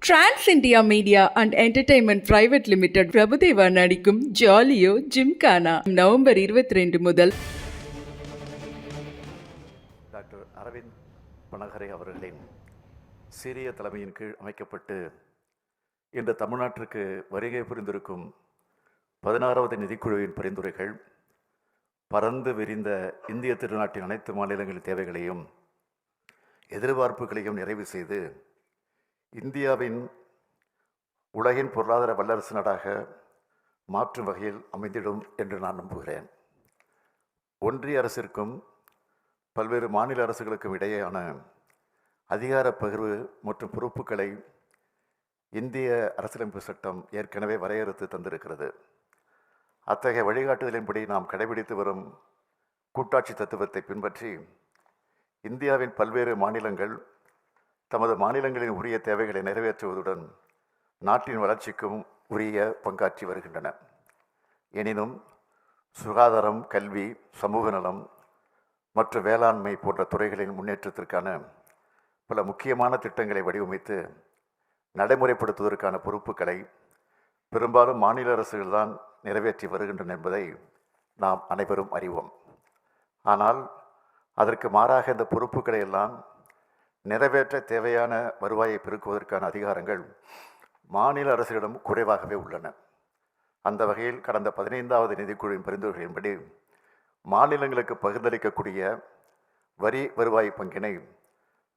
Trans India media and entertainment private limited Prabhudeva நடிக்கும் ஜாலியோ gymkhana November 22 முதல். Doctor Aravind பனகரை அவர்களின் சீரிய தலைமையின் கீழ் அமைக்கப்பட்டு இன்று தமிழ்நாட்டிற்கு வருகை புரிந்திருக்கும் 16வது நிதிக்குழுவின் பரிந்துரைகள் பரந்து விரிந்த இந்திய திருநாட்டின் அனைத்து மாநிலங்களின் தேவைகளையும் எதிர்பார்ப்புகளையும் நிறைவு செய்து இந்தியாவின் உலகின் பொருளாதார வல்லரசு நாடாக மாற்றும் வகையில் அமைந்திடும் என்று நான் நம்புகிறேன். ஒன்றிய அரசிற்கும் பல்வேறு மாநில அரசுகளுக்கும் இடையேயான அதிகார பகிர்வு மற்றும் பொறுப்புகளை இந்திய அரசியலமைப்பு சட்டம் ஏற்கனவே வரையறுத்து தந்திருக்கிறது. அத்தகைய வழிகாட்டுதலின்படி நாம் கடைபிடித்து வரும் கூட்டாட்சி தத்துவத்தை பின்பற்றி இந்தியாவின் பல்வேறு மாநிலங்கள் தமது மாநிலங்களின் உரிய தேவைகளை நிறைவேற்றுவதுடன் நாட்டின் வளர்ச்சிக்கும் உரிய பங்காற்றி வருகின்றன. எனினும் சுகாதாரம், கல்வி, சமூக நலம் மற்றும் வேளாண்மை போன்ற துறைகளின் முன்னேற்றத்திற்கான பல முக்கியமான திட்டங்களை வடிவமைத்து நடைமுறைப்படுத்துவதற்கான பொறுப்புகளை பெரும்பாலும் மாநில அரசுகள்தான் நிறைவேற்றி வருகின்றன என்பதை நாம் அனைவரும் அறிவோம். ஆனால் அதற்கு மாறாக இந்த பொறுப்புகளை எல்லாம் நிறைவேற்ற தேவையான வருவாயை பெருக்குவதற்கான அதிகாரங்கள் மாநில அரசுகளிடம் குறைவாகவே உள்ளன. அந்த வகையில் கடந்த 15வது நிதிக்குழுவின் பரிந்துரைகளின்படி மாநிலங்களுக்கு பகிர்ந்தளிக்கக்கூடிய வரி வருவாய் பங்கினை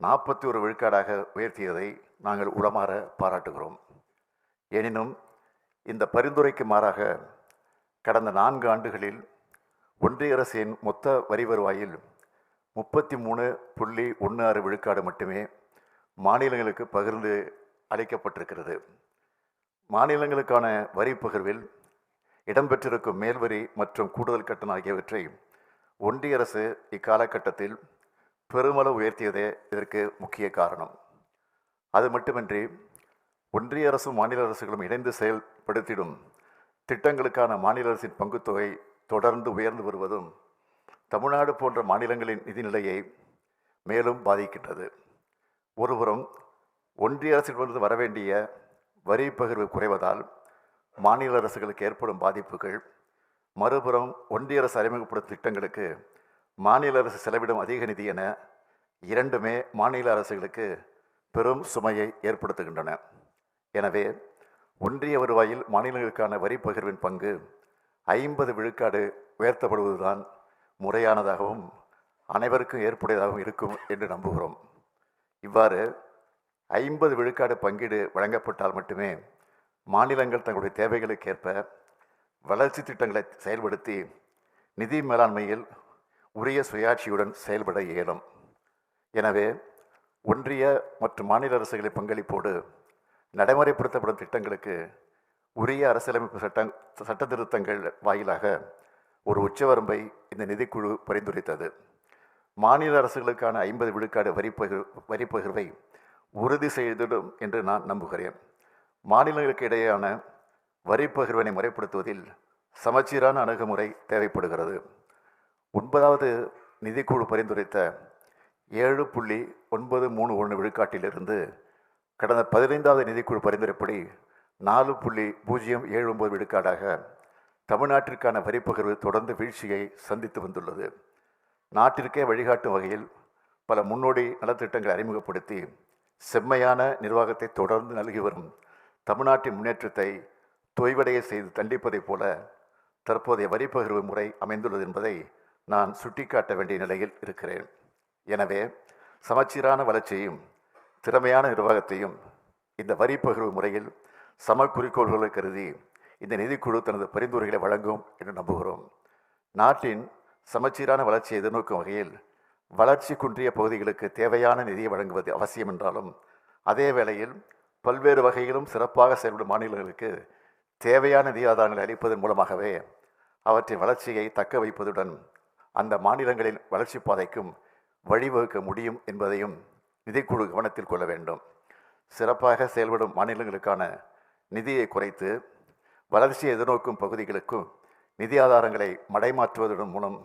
41 விழுக்காடாக உயர்த்தியதை நாங்கள் உளமாற பாராட்டுகிறோம். எனினும் இந்த பரிந்துரைக்கு மாறாக கடந்த 4 ஆண்டுகளில் ஒன்றிய அரசின் மொத்த வரி வருவாயில் 33.16 விழுக்காடு மட்டுமே மாநிலங்களுக்கு பகிர்ந்து அளிக்கப்பட்டிருக்கிறது. மாநிலங்களுக்கான வரி பகிர்வில் இடம்பெற்றிருக்கும் மேல்வரி மற்றும் கூடுதல் கட்டணம் ஆகியவற்றை ஒன்றிய அரசு இக்காலகட்டத்தில் பெருமளவு உயர்த்தியதே இதற்கு முக்கிய காரணம். அது மட்டுமின்றி ஒன்றிய அரசும் மாநில அரசுகளும் இணைந்து செயல்படுத்திடும் திட்டங்களுக்கான மாநில அரசின் பங்குத்தொகை தொடர்ந்து உயர்ந்து வருவதும் தமிழ்நாடு போன்ற மாநிலங்களின் நிதிநிலையை மேலும் பாதிக்கின்றது. ஒருபுறம் ஒன்றிய அரசிடமிருந்து வரவேண்டிய வரி பகிர்வு குறைவதால் மாநில அரசுகளுக்கு ஏற்படும் பாதிப்புகள், மறுபுறம் ஒன்றிய அரசு அறிமுகப்படுத்தும் திட்டங்களுக்கு மாநில அரசு செலவிடும் அதிக நிதி என இரண்டுமே மாநில அரசுகளுக்கு பெரும் சுமையை ஏற்படுத்துகின்றன. எனவே ஒன்றிய வருவாயில் மாநிலங்களுக்கான வரி பகிர்வின் பங்கு 50 விழுக்காடு உயர்த்தப்படுவதுதான் முறையானதாகவும் அனைவருக்கும் ஏற்புடையதாகவும் இருக்கும் என்று நம்புகிறோம். இவ்வாறு 50 விழுக்காடு பங்கீடு வழங்கப்பட்டால் மட்டுமே மாநிலங்கள் தங்களுடைய தேவைகளுக்கேற்ப வளர்ச்சி திட்டங்களை செயல்படுத்தி நிதி மேலாண்மையில் உரிய சுயாட்சியுடன் செயல்பட இயலும். எனவே ஒன்றிய மற்றும் மாநில அரசுகளின் பங்களிப்போடு நடைமுறைப்படுத்தப்படும் திட்டங்களுக்கு உரிய அரசியலமைப்பு சட்ட திருத்தங்கள் வாயிலாக ஒரு உச்சவரம்பை இந்த நிதிக்குழு பரிந்துரைத்தது. மாநில அரசுகளுக்கான 50 விழுக்காடு வரி பகிர்வை உறுதி செய்திடும் என்று நான் நம்புகிறேன். மாநிலங்களுக்கு இடையேயான வரி பகிர்வினை முறைப்படுத்துவதில் சமச்சீரான அணுகுமுறை தேவைப்படுகிறது. 9வது நிதிக்குழு பரிந்துரைத்த 7.931 விழுக்காட்டிலிருந்து கடந்த 15வது நிதிக்குழு பரிந்துரைப்படி 4.079 விழுக்காடாக தமிழ்நாட்டிற்கான வரி பகிர்வு தொடர்ந்து வீழ்ச்சியை சந்தித்து வந்துள்ளது. நாட்டிற்கே வழிகாட்டும் வகையில் பல முன்னோடி நலத்திட்டங்களை அறிமுகப்படுத்தி செம்மையான நிர்வாகத்தை தொடர்ந்து நல்கி வரும் தமிழ்நாட்டின் முன்னேற்றத்தை தொய்வடைய செய்து தண்டிப்பதைப் போல தற்போதைய வரி பகிர்வு முறை அமைந்துள்ளது என்பதை நான் சுட்டிக்காட்ட வேண்டிய நிலையில் இருக்கிறேன். எனவே சமச்சீரான வளர்ச்சியையும் திறமையான நிர்வாகத்தையும் இந்த வரி பகிர்வு முறையில் சம குறிக்கோள்களை கருதி இந்த நிதிக்குழு தனது பரிந்துரைகளை வழங்கும் என்று நம்புகிறோம். நாட்டின் சமச்சீரான வளர்ச்சியை எதிர்நோக்கும் வகையில் வளர்ச்சி குன்றிய பகுதிகளுக்கு தேவையான நிதியை வழங்குவது அவசியம் என்றாலும், அதே வேளையில் பல்வேறு வகையிலும் சிறப்பாக செயல்படும் மாநிலங்களுக்கு தேவையான நிதி ஆதாரங்களை அளிப்பதன் மூலமாகவே அவற்றின் வளர்ச்சியை தக்க வைப்பதுடன் அந்த மாநிலங்களின் வளர்ச்சி பாதைக்கும் வழிவகுக்க முடியும் என்பதையும் நிதிக்குழு கவனத்தில் கொள்ள வேண்டும். சிறப்பாக செயல்படும் மாநிலங்களுக்கான நிதியை குறைத்து வளர்ச்சியை எதிர்நோக்கும் பகுதிகளுக்கும் நிதி ஆதாரங்களை மடைமாற்றுவதன் மூலம்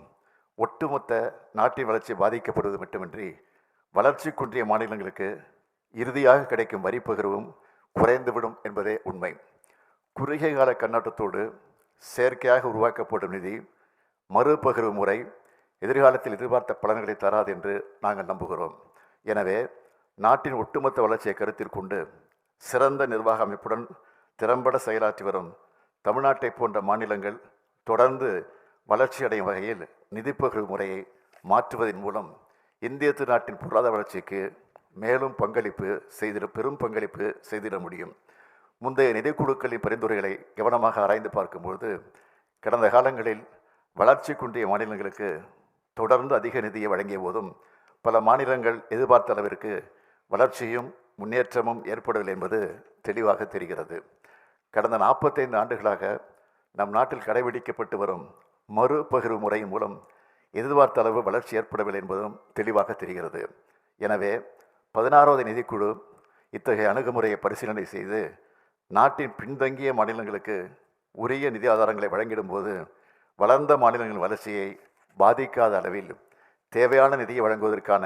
ஒட்டுமொத்த நாட்டின் வளர்ச்சி பாதிக்கப்படுவது மட்டுமின்றி வளர்ச்சி குன்றிய மாநிலங்களுக்கு இறுதியாக கிடைக்கும் வரி பகிர்வும் குறைந்துவிடும் என்பதே உண்மை. குறுகிய கால கண்ணோட்டத்தோடு செயற்கையாக உருவாக்கப்படும் நிதி மறுபகிர்வு முறை எதிர்காலத்தில் எதிர்பார்த்த பலன்களை தராது என்று நாங்கள் நம்புகிறோம். எனவே நாட்டின் ஒட்டுமொத்த வளர்ச்சியை கருத்தில் கொண்டு சிறந்த நிர்வாக அமைப்புடன் திறம்பட செயலாற்றி வரும் தமிழ்நாட்டை போன்ற மாநிலங்கள் தொடர்ந்து வளர்ச்சியடையும் வகையில் நிதிப்பகிர்வு முறையை மாற்றுவதன் மூலம் இந்திய திருநாட்டின் பொருளாதார வளர்ச்சிக்கு மேலும் பெரும் பங்களிப்பு செய்திட முடியும். முந்தைய நிதிக்குழுக்களின் பரிந்துரைகளை கவனமாக ஆராய்ந்து பார்க்கும்போது கடந்த காலங்களில் வளர்ச்சி குன்றிய மாநிலங்களுக்கு தொடர்ந்து அதிக நிதியை வழங்கிய போதும் பல மாநிலங்கள் எதிர்பார்த்த அளவிற்கு வளர்ச்சியும் முன்னேற்றமும் ஏற்படவில்லை என்பது தெளிவாக தெரிகிறது. கடந்த 45 ஆண்டுகளாக நம் நாட்டில் கடைபிடிக்கப்பட்டு வரும் மறுபகிர்வு முறையின் மூலம் எதிர்பார்த்த அளவு வளர்ச்சி ஏற்படவில்லை என்பதும் தெளிவாக தெரிகிறது. எனவே 16வது நிதிக்குழு இத்தகைய அணுகுமுறையை பரிசீலனை செய்து நாட்டின் பின்தங்கிய மாநிலங்களுக்கு உரிய நிதி ஆதாரங்களை வழங்கிடும்போது வளர்ந்த மாநிலங்களின் வளர்ச்சியை பாதிக்காத அளவில் தேவையான நிதியை வழங்குவதற்கான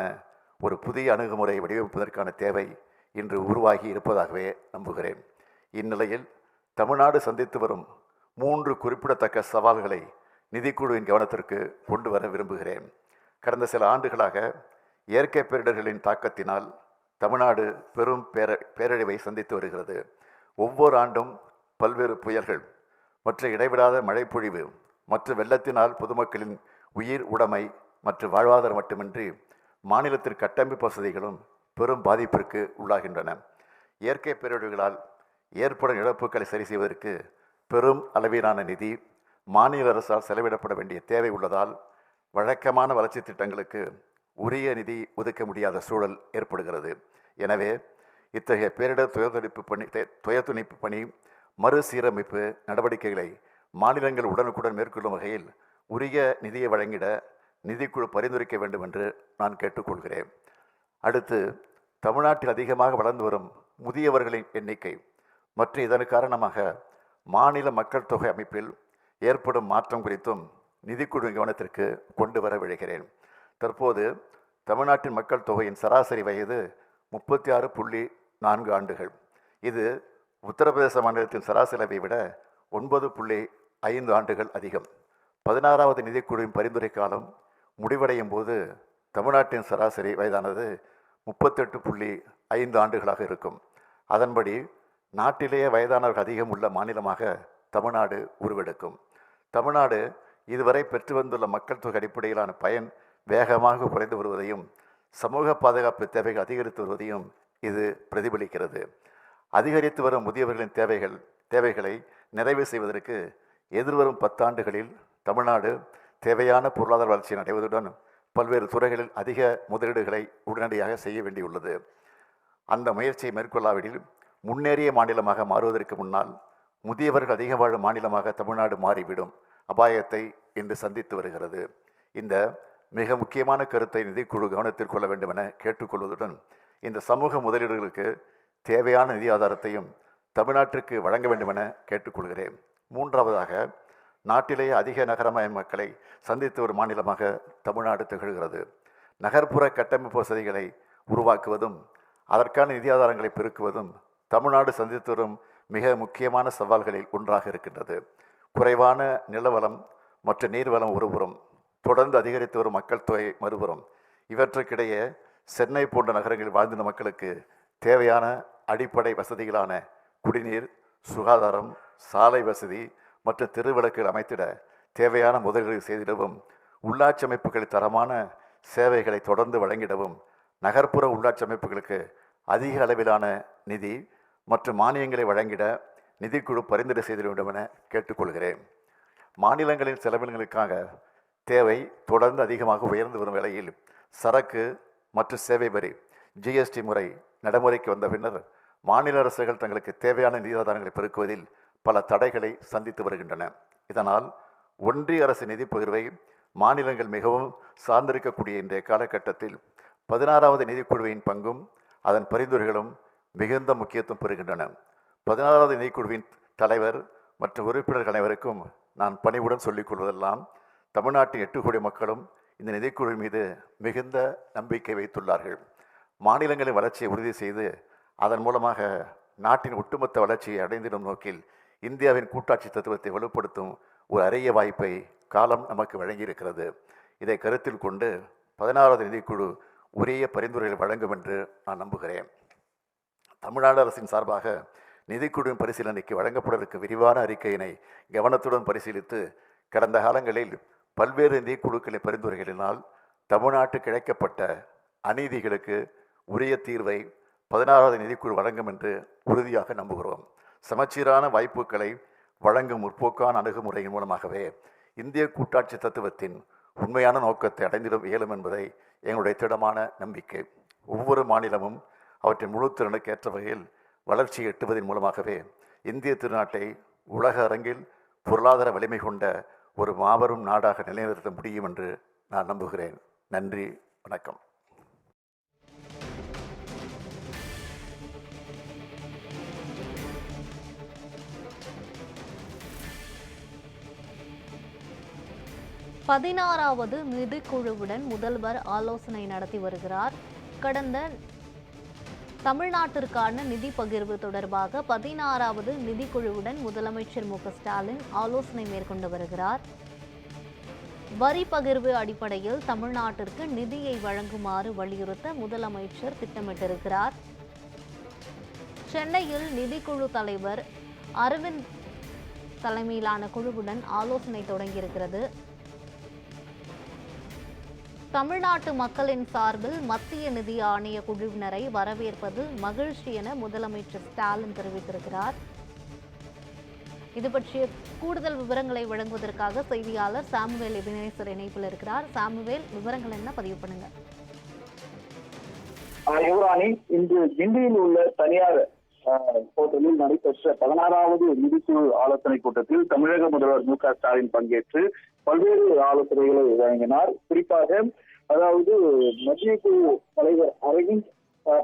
ஒரு புதிய அணுகுமுறையை வடிவமைப்பதற்கான தேவை இன்று உருவாகி இருப்பதாகவே நம்புகிறேன். இந்நிலையில் தமிழ்நாடு சந்தித்து வரும் 3 குறிப்பிடத்தக்க சவால்களை நிதிக்குழுவின் கவனத்திற்கு கொண்டு வர விரும்புகிறேன். கடந்த சில ஆண்டுகளாக இயற்கை பேரிடர்களின் தாக்கத்தினால் தமிழ்நாடு பெரும் பேரழிவை சந்தித்து வருகிறது. ஒவ்வொரு ஆண்டும் பல்வேறு புயல்கள் மற்றும் இடைவிடாத மழைப்பொழிவு மற்றும் வெள்ளத்தினால் பொதுமக்களின் உயிர் உடைமை மற்றும் வாழ்வாதாரம் மட்டுமின்றி மாநிலத்தின் கட்டமைப்பு வசதிகளும் பெரும் பாதிப்பிற்கு உள்ளாகின்றன. இயற்கை பேரிடர்களால் ஏற்படும் இழப்புகளை சரி செய்வதற்கு பெரும் அளவிலான நிதி மாநில அரசால் செலவிடப்பட வேண்டிய தேவை உள்ளதால் வழக்கமான வளர்ச்சி திட்டங்களுக்கு உரிய நிதி ஒதுக்க முடியாத சூழல் ஏற்படுகிறது. எனவே இத்தகைய பேரிடர் துயர்துணிப்பு பணி மறுசீரமைப்பு நடவடிக்கைகளை மாநிலங்கள் உடனுக்குடன் மேற்கொள்ளும் வகையில் உரிய நிதியை வழங்கிட நிதிக்குழு பரிந்துரைக்க வேண்டும் என்று நான் கேட்டுக்கொள்கிறேன். அடுத்து, தமிழ்நாட்டில் அதிகமாக வளர்ந்து வரும் முதியவர்களின் எண்ணிக்கை மற்றும் இதன் காரணமாக மாநில மக்கள் தொகை அமைப்பில் ஏற்படும் மாற்றம் குறித்தும் நிதிக்குழு கவனத்திற்கு கொண்டு வர விழைகிறேன். தற்போது தமிழ்நாட்டின் மக்கள் தொகையின் சராசரி வயது 36.4 ஆண்டுகள். இது உத்தரப்பிரதேச மாநிலத்தின் சராசரியை விட 9.5 ஆண்டுகள் அதிகம். 16வது நிதிக்குழுவின் பரிந்துரை காலம் முடிவடையும் போது தமிழ்நாட்டின் சராசரி வயதானது 38.5 ஆண்டுகளாக இருக்கும். அதன்படி நாட்டிலேயே வயதானவர்கள் அதிகம் உள்ள மாநிலமாக தமிழ்நாடு உருவெடுக்கும். தமிழ்நாடு இதுவரை பெற்று வந்துள்ள மக்கள் தொகை அடிப்படையிலான பயன் வேகமாக குறைந்து வருவதையும் சமூக பாதுகாப்பு தேவைகள் அதிகரித்து வருவதையும் இது பிரதிபலிக்கிறது. அதிகரித்து வரும் முதியவர்களின் தேவைகளை நிறைவு செய்வதற்கு எதிர்வரும் 10 ஆண்டுகளில் தமிழ்நாடு தேவையான பொருளாதார வளர்ச்சியை அடைவதுடன் பல்வேறு துறைகளில் அதிக முதலீடுகளை உடனடியாக செய்ய வேண்டியுள்ளது. அந்த முயற்சியை மேற்கொள்ளாவிடில் முன்னேறிய மாநிலமாக மாறுவதற்கு முன்னால் முதியவர்கள் அதிக வாழும் மாநிலமாக தமிழ்நாடு மாறிவிடும் அபாயத்தை இன்று சந்தித்து வருகிறது. இந்த மிக முக்கியமான கருத்தை நிதிக்குழு கவனத்தில் கொள்ள வேண்டும் என கேட்டுக்கொள்வதுடன் இந்த சமூக முதலீடுகளுக்கு தேவையான நிதி ஆதாரத்தையும் தமிழ்நாட்டிற்கு வழங்க வேண்டும் என கேட்டுக்கொள்கிறேன். மூன்றாவதாக, நாட்டிலேயே அதிக நகரமய மக்களை சந்தித்து ஒரு மாநிலமாக தமிழ்நாடு திகழ்கிறது. நகர்ப்புற கட்டமைப்பு வசதிகளை உருவாக்குவதும் அதற்கான நிதி ஆதாரங்களை பெருக்குவதும் தமிழ்நாடு சந்தித்து வரும் மிக முக்கியமான சவால்களில் ஒன்றாக இருக்கின்றது. குறைவான நிலவளம் மற்றும் நீர்வளம் ஒருபுறம், தொடர்ந்து அதிகரித்து வரும் மக்கள் தொகை மறுபுறம், இவற்றுக்கிடையே சென்னை போன்ற நகரங்களில் வாழ்ந்த மக்களுக்கு தேவையான அடிப்படை வசதிகளான குடிநீர், சுகாதாரம், சாலை வசதி மற்றும் தெருவிளக்குகள் அமைத்திட தேவையான முதலீடு செய்திடவும், உள்ளாட்சி அமைப்புகளில் தரமான சேவைகளை தொடர்ந்து வழங்கிடவும் நகர்ப்புற உள்ளாட்சி அமைப்புகளுக்கு அதிக அளவிலான நிதி மற்றும் மானியங்களை வழங்கிட நிதிக்குழு பரிந்துரை செய்திட வேண்டும் என கேட்டுக்கொள்கிறேன். மாநிலங்களின் செலவினங்களுக்காக தேவை தொடர்ந்து அதிகமாக உயர்ந்து வரும் வேளையில் சரக்கு மற்றும் சேவை வரி ஜிஎஸ்டி முறை நடைமுறைக்கு வந்த பின்னர் மாநில அரசுகள் தங்களுக்கு தேவையான நிதி ஆதாரங்களை பெருக்குவதில் பல தடைகளை சந்தித்து வருகின்றன. இதனால் ஒன்றிய அரசு நிதி பகிர்வை மாநிலங்கள் மிகவும் சார்ந்திருக்கக்கூடிய இன்றைய காலகட்டத்தில் 16வது நிதிக்குழுவின் பங்கும் அதன் பரிந்துரைகளும் மிகுந்த முக்கியத்துவம் பெறுகின்றன. 16வது நிதிக்குழுவின் தலைவர் மற்றும் உறுப்பினர்கள் அனைவருக்கும் நான் பணிவுடன் சொல்லிக் கொள்வதெல்லாம், தமிழ்நாட்டின் 8 கோடி மக்களும் இந்த நிதிக்குழு மீது மிகுந்த நம்பிக்கை வைத்துள்ளார்கள். மாநிலங்களின் வளர்ச்சியை உறுதி செய்து அதன் மூலமாக நாட்டின் ஒட்டுமொத்த வளர்ச்சியை அடைந்திடும் நோக்கில் இந்தியாவின் கூட்டாட்சி தத்துவத்தை வலுப்படுத்தும் ஒரு அரிய வாய்ப்பை காலம் நமக்கு வழங்கியிருக்கிறது. இதை கருத்தில் கொண்டு 16வது நிதிக்குழு உரிய பரிந்துரைகளை வழங்கும் என்று நான் நம்புகிறேன். தமிழ்நாடு அரசின் சார்பாக நிதிக்குழுவின் பரிசீலனைக்கு வழங்கப்படவிருக்கும் விரிவான அறிக்கையினை கவனத்துடன் பரிசீலித்து கடந்த காலங்களில் பல்வேறு நிதிக்குழுக்களின் பரிந்துரைகளினால் தமிழ்நாட்டுக்கு இழைக்கப்பட்ட அநீதிகளுக்கு உரிய தீர்வை 16வது நிதிக்குழு வழங்கும் என்று உறுதியாக நம்புகிறோம். சமச்சீரான வாய்ப்புகளை வழங்கும் முற்போக்கான அணுகுமுறையின் மூலமாகவே இந்திய கூட்டாட்சி தத்துவத்தின் உண்மையான நோக்கத்தை அடைந்திட இயலும் என்பதை எங்களுடைய திடமான நம்பிக்கை. ஒவ்வொரு மாநிலமும் அவற்றின் முழு திறனுக்கு ஏற்ற வகையில் வளர்ச்சி எட்டுவதன் மூலமாகவே இந்திய திருநாட்டை உலக அரங்கில் பொருளாதார வலிமை கொண்ட ஒரு மாபெரும் நாடாக நிலைநிறுத்த முடியும் என்று நான் நம்புகிறேன். நன்றி, வணக்கம். பதினாறாவது நிதிக்குழுவுடன் முதல்வர் ஆலோசனை நடத்தி வருகிறார். கடந்த தமிழ்நாட்டிற்கான நிதி பகிர்வு தொடர்பாக 16வது நிதிக்குழுவுடன் முதலமைச்சர் மு.க.ஸ்டாலின் ஆலோசனை மேற்கொண்டு வருகிறார். வரி பகிர்வு அடிப்படையில் தமிழ்நாட்டிற்கு நிதியை வழங்குமாறு வலியுறுத்த முதலமைச்சர் திட்டமிட்டிருக்கிறார். சென்னையில் நிதிக்குழு தலைவர் அரவிந்த் தலைமையிலான குழுவுடன் ஆலோசனை தொடங்கியிருக்கிறது. தமிழ்நாட்டு மக்களின் சார்பில் மத்திய நிதி ஆணைய குழுவினரை வரவேற்பது மகிழ்ச்சி என முதலமைச்சர் ஸ்டாலின் தெரிவித்திருக்கிறார். இது பற்றிய கூடுதல் விவரங்களை வழங்குவதற்காக செய்தியாளர் சாமுவேல் எபினேசர் இணைப்பில் இருக்கிறார். சாமுவேல், விவரங்கள் என்ன பதிவு பண்ணுங்க. யுவராணி, இன்று கிண்டியில் உள்ள தனியார் ஹோட்டலில் நடைபெற்ற 16வது நிதிக்குழு ஆலோசனை கூட்டத்தில் தமிழக முதல்வர் மு.க.ஸ்டாலின் பங்கேற்று பல்வேறு ஆலோசனைகளை வழங்கினார். குறிப்பாக மத்திய குழு தலைவர் அரவிந்த்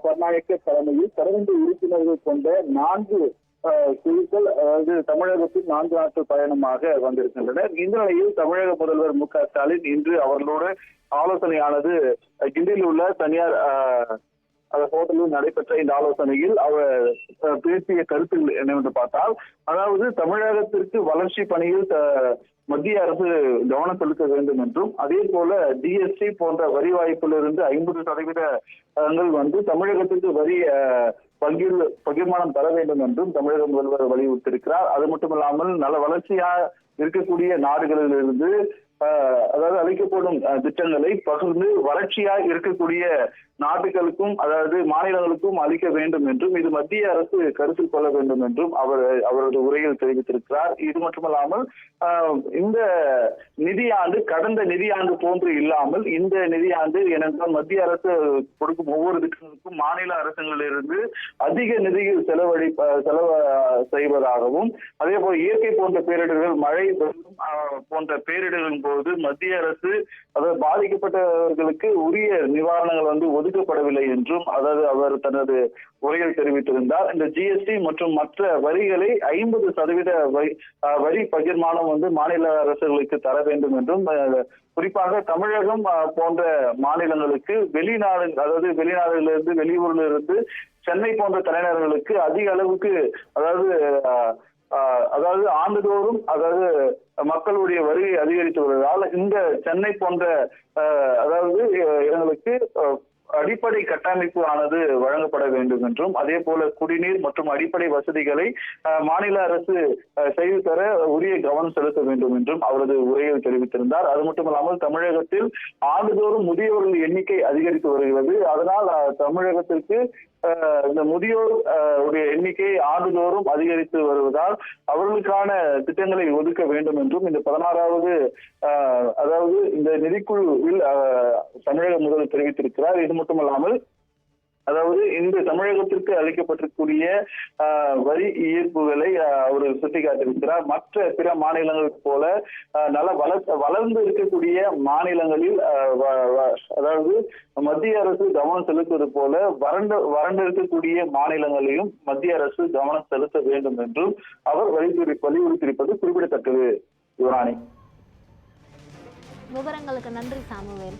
பட்நாயக்க தலைமையில் 12 உறுப்பினர்கள் கொண்ட 4 குழுக்கள் தமிழகத்தில் 4 நாட்கள் பயணமாக வந்திருக்கின்றனர். இந்த நிலையில் தமிழக முதல்வர் மு.க.ஸ்டாலின் இன்று அவர்களோடு ஆலோசனையானது கிண்டியில் உள்ள தனியார் ஹோட்டலில் நடைபெற்ற இந்த ஆலோசனையில் அவர் பேசிய கருத்துக்கள் என்னவென்று பார்த்தால், தமிழகத்திற்கு வளர்ச்சி பணியில் மத்திய அரசு கவனம் செலுத்த வேண்டும் என்றும், அதே போல ஜிஎஸ்டி போன்ற வரி வாய்ப்பிலிருந்து 50% தமிழகத்திற்கு வரி பகிர்மானம் தர வேண்டும் என்றும் தமிழக முதல்வர் வலியுறுத்தியிருக்கிறார். அது மட்டுமல்லாமல் நல்ல வளர்ச்சியா இருக்கக்கூடிய நாடுகளிலிருந்து அளிக்கப்படும் திட்டங்களை பகிர்ந்து வளர்ச்சியாக இருக்கக்கூடிய நாடுகளுக்கும் மாநிலங்களுக்கும் அளிக்க வேண்டும் என்றும், இது மத்திய அரசு கருத்தில் கொள்ள வேண்டும் என்றும் அவரது உரையில் தெரிவித்திருக்கிறார். இது மட்டுமல்லாமல் இந்த நிதியாண்டு கடந்த நிதியாண்டு போன்று இல்லாமல் இந்த நிதியாண்டு ஏனென்றால் மத்திய அரசு கொடுக்கும் ஒவ்வொரு திட்டங்களுக்கும் மாநில அரசுகளிலிருந்து அதிக நிதியில் செலவு செய்வதாகவும், அதே போல இயற்கை போன்ற பேரிடர்கள், மழை போன்ற பேரிடர்களின் போது மத்திய அரசு பாதிக்கப்பட்டவர்களுக்கு உரிய நிவாரணங்கள் ஒதுக்கப்படவில்லை என்றும் அவர் தனது உரையில் தெரிவித்திருந்தார். இந்த ஜிஎஸ்டி மற்றும் மற்ற வரிகளை 50% வரி பகிர்மானம் மாநில அரசுகளுக்கு தர வேண்டும் என்றும், குறிப்பாக தமிழகம் போன்ற மாநிலங்களுக்கு வெளிநாடுகளிலிருந்து வெளியூரிலிருந்து சென்னை போன்ற தலைநகர்களுக்கு அதிக அளவுக்கு ஆண்டுதோறும் மக்களுடைய வருகை அதிகரித்து வருவதால் இந்த சென்னை போன்ற இடங்களுக்கு அடிப்படை கட்டமைப்பு ஆனது வழங்கப்பட வேண்டும் என்றும், அதே போல குடிநீர் மற்றும் அடிப்படை வசதிகளை மாநில அரசு செய்து தர உரிய கவனம் செலுத்த வேண்டும் என்றும் அவரது உரையில் தெரிவித்திருந்தார். அது மட்டுமல்லாமல் தமிழகத்தில் ஆண்டுதோறும் முதியோர்கள் எண்ணிக்கை அதிகரித்து வருகிறது. அதனால் தமிழகத்திற்கு இந்த முதியோர் உடைய எண்ணிக்கை ஆண்டுதோறும் அதிகரித்து வருவதால் அவர்களுக்கான திட்டங்களை ஒதுக்க வேண்டும் என்றும் இந்த 16வது இந்த நிதிக்குழுவில் தமிழக முதல்வர் தெரிவித்திருக்கிறார். இது மட்டுமல்லாமல் இந்த தமிழகத்திற்கு அளிக்கப்பட்டிருக்கூடிய வரி ஈர்ப்புகளை அவர் சுட்டிக்காட்டியிருக்கிறார். மற்ற பிற மாநிலங்களுக்கு போல வளர்ந்து இருக்கக்கூடிய மாநிலங்களில் மத்திய அரசு கவனம் செலுத்துவது போல வறண்டு இருக்கக்கூடிய மாநிலங்களையும் மத்திய அரசு கவனம் செலுத்த வேண்டும் என்றும் அவர் வலியுறுத்தியிருப்பது குறிப்பிடத்தக்கது. யுவராணி, விவரங்களுக்கு நன்றி சாமுவேல்.